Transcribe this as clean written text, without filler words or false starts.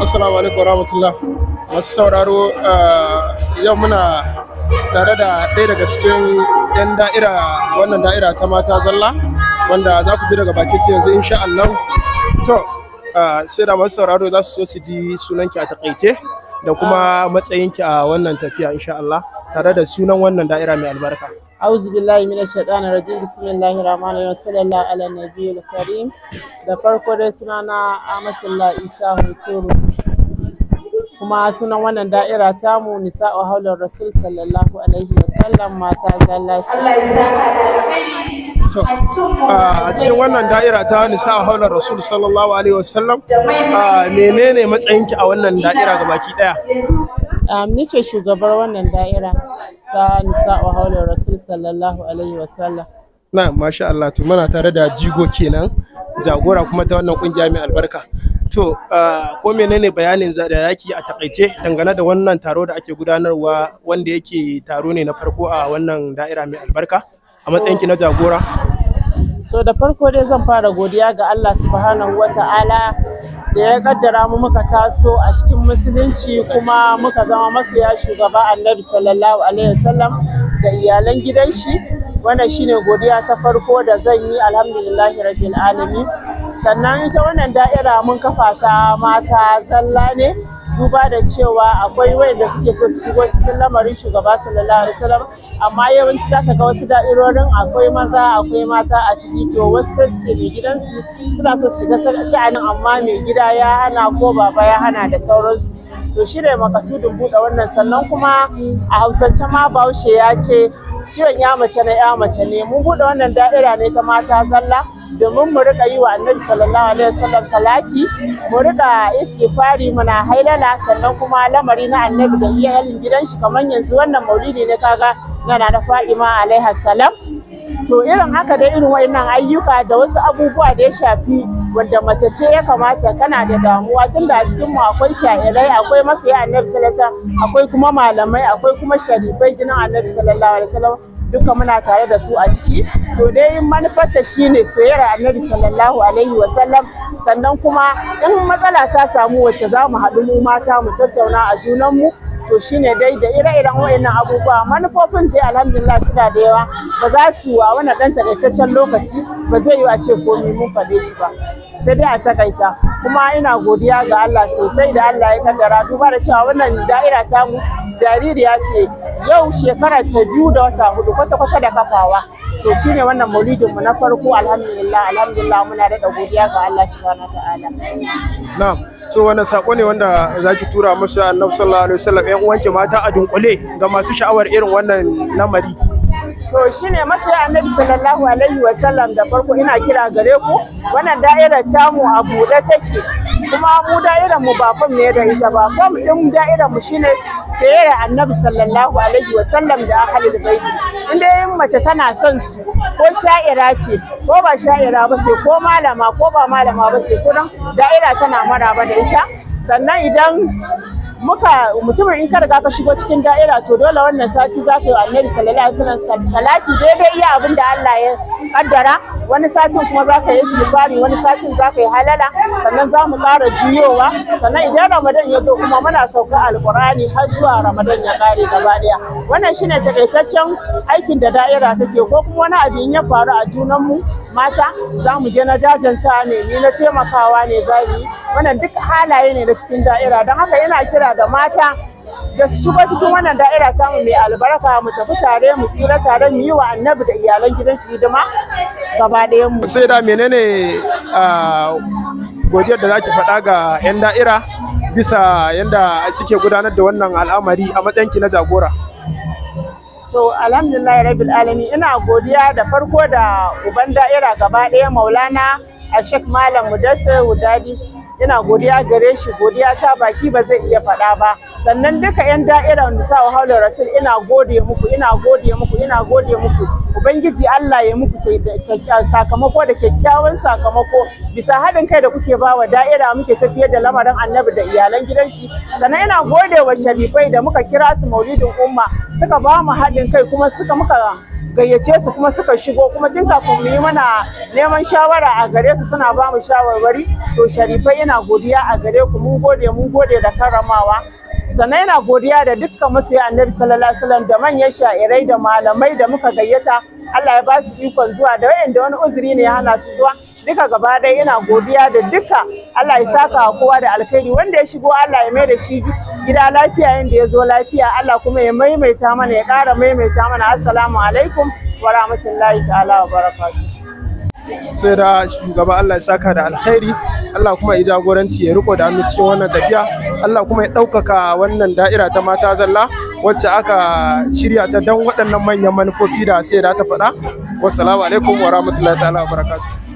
Assalamu alaikum warahmatullah. Masu sauraro yau muna tare da ɗaya daga cikin 'yan da'ira, wannan da'ira ta mata zalla wanda za ku ji daga bakin ta yanzu insha Allah. To sai da masu sauraro za su so su ji sunanki a takaice da kuma matsayinki a wannan tafiya insha Allah, tare da sunan wannan da'ira mai albarka. Auzu billahi minash shaitanir rajim. Bismillahir rahmanir rahim. Sallallahu ala nabiyil karim. Da farko dai sunana Amatullah Isa Hotoro. Kuma sunan wannan da'ira tamu Nisa'u Haular Rasul sallallahu alaihi wasallam, mata zallaci. To a cikin wannan da'ira ta Nisa'u Haular Rasul sallallahu alaihi wasallam, menene matsayinki a wannan da'ira gabaki daya? Ni ce shugabar wannan da'ira ta Nisa'u Haular Rasul sallallahu alaihi wasallam. Na masha Allah, to muna tare da jigo kenan, jagora kuma ta wannan kungiya mai albarka. To ko menene bayanin da yake a takaice dangane da wannan taro da ake gudanarwa, wanda yake taro ne na farko a wannan da'ira mai albarka a matsayinki na jagora? To da farko dai zan fara godiya ga Allah subhanahu wata'ala da ya kaddara mu muka taso a cikin musulunci, kuma muka zama masoya shugaba Annabi sallallahu alaihi wasallam da iyalan gidan shi. Wannan shine godiya ta farko da zan yi, alhamdulillahi rabbil alamin. Sannan ita wannan da'ira mun kafa ta mata zalla ne, duba da cewa akwai wayanda suke so su shigo cikin lamarin shugaba sallallahu alaihi wasallam, amma yawanci zaka ga wasu da'irorin akwai maza akwai mata a ciki, to wasu sai suke mai gidansu suna so su shiga sha'anin amma mai gida ya hana ko baba ya hana da sauransu. To shi ne makasudin buɗe wannan. Sannan kuma a Hausance ma Bahaushe ya ce ciwon ya mace na ya mace ne. Mun buɗe wannan da'ira ne ta mata zalla domin mu rika yi wa Annabi sallallahu alaihi wasallam salati, mu rika istighfari, muna hailala, sannan kuma lamari na Annabi da iyalin gidan shi, kamar yanzu wannan maulidi ne kaga yana da Fatima alaiha salam. To irin haka dai, irin wayannan ayyuka da wasu abubuwa da ya shafi wanda mace ce ya kamata, kana da damuwa tunda a cikin mu akwai sha'irai, akwai masoya Annabi sallallahu alaihi wasallam, akwai kuma malamai, akwai kuma sharifai jinin Annabi sallallahu alaihi wasallam, duka muna tare da su a ciki. To dai manufarta shine soyayyar Annabi sallallahu alaihi wasallam. Sannan kuma in matsala ta samu wacce za mu haɗu mu mata mu tattauna a junanmu, to shine dai da ire-iren wayannan abubuwa. Manufofin dai alhamdulillah suna da yawa, ba za su a wannan ɗan takaitaccen lokaci ba zai yi a ce komai mun faɗe shi ba, sai dai a takaita. Kuma ina godiya ga Allah sosai da Allah ya kaddara, duba da cewa wannan da'ira tamu jaririya ce, yau shekara ta 2 da wata 4 kwata-kwata da kafawa. To shine wannan maulidin mu na farko, alhamdulillah muna da godiya ga Allah subhanahu wataala. Na'am. So wannan sako ne wanda zaki tura musu Annabi sallallahu alaihi wasallam, ƴan uwanki mata a dunkule ga masu sha'awar irin wannan lamari? To shine masoya Annabi sallallahu alaihi wasallam, da farko ina kira gare ku, wannan da'irar tamu a buɗe take, kuma mu da'irar mu ba fam ne da ita ba. Fam din da'irar mu shine soyayyar Annabi sallallahu alaihi wasallam da ahlul baiti. Inda yin mace tana son su, ko sha'ira ce ko ba sha'ira ba ce, ko malama ko ba malama ba ce, kudan da'ira tana maraba da ita. Sannan idan mutumin in ka riga ka shigo cikin da'ira, to dole wannan sati za ka yi Annabi sallallahu alaihi wasallam salati daidai iya abin da Allah ya kaddara. Wani satin kuma za ka yi istighfari, wani satin za ka yi halala, sannan za mu ƙara juyowa. Sannan idan Ramadan ya zo kuma muna sauka alƙur'ani har zuwa Ramadan ya ƙare gaba ɗaya. Wannan shine takaitaccen aikin da da'ira take. Ko kuma wani abin ya faru a junanmu mata, za mu je na jajanta ne, ni na taimakawa ne za mu yi. Wannan duk halaye ne na cikin da'ira. Don haka yana kira ga mata da su shigo cikin wannan da'ira tamu mai albarka, mu tafi tare, mu tsira tare, mu yi wa Annabi da iyalan gidan shi hidima gaba ɗayan mu. Sai da menene godiyar da zaki faɗa ga 'yan da'ira bisa yanda suke gudanar da wannan al'amari a matsayinki na jagora? To alhamdulillah rabbil alamin, ina godiya da farko da uban da'ira gaba ɗaya, Maulana Sheikh Malam Mudassir Wudadi. Ina godiya gare shi, godiya ta baki ba zai iya faɗa ba. Sannan duka 'yan da'ira Nisa'u Haular Rasul, ina gode muku, ina gode muku, ina gode muku. Ubangiji Allah ya muku sakamako da kyakkyawan sakamako bisa haɗin kai da kuke ba wa da'ira, muke tafiyar da lamarin Annabi da iyalan gidan shi. Sannan ina gode wa sharifai da muka kira su maulidin umma, suka ba mu haɗin kai, kuma suka muka gayyace su kuma suka shigo, kuma tun kafin mu yi mana neman shawara a gare su suna ba mu shawarwari. To Sharifai ina godiya a gare ku, mun gode da karramawa. Sannan ina godiya da dukkan masoya Annabi sallallahu alaihi wasallam da manyan sha'irai da malamai da muka gayyata. Allah ya ba su ikon zuwa, da wayanda wani uzuri ne ya hana su zuwa. Duka gaba ɗaya ina godiya da duka. Allah ya saka wa kowa da alkhairi, wanda ya shigo Allah ya mai da shi gida lafiya yanda ya zo lafiya. Allah kuma ya maimaita mana, ya ƙara maimaita mana. Assalamu alaikum wa rahmatullahi ta'ala wa barakatuh. Sai da shugaba Allah ya saka da alkhairi, Allah kuma ya jagoranci ya riko da hannu cikin wannan tafiya. Allah kuma ya ɗaukaka wannan da'ira ta mata zalla wacce aka shirya ta don waɗannan manyan manufofi da sai da ta faɗa. Wassalamu alaikum wa rahmatullahi ta'ala wa barakatuh.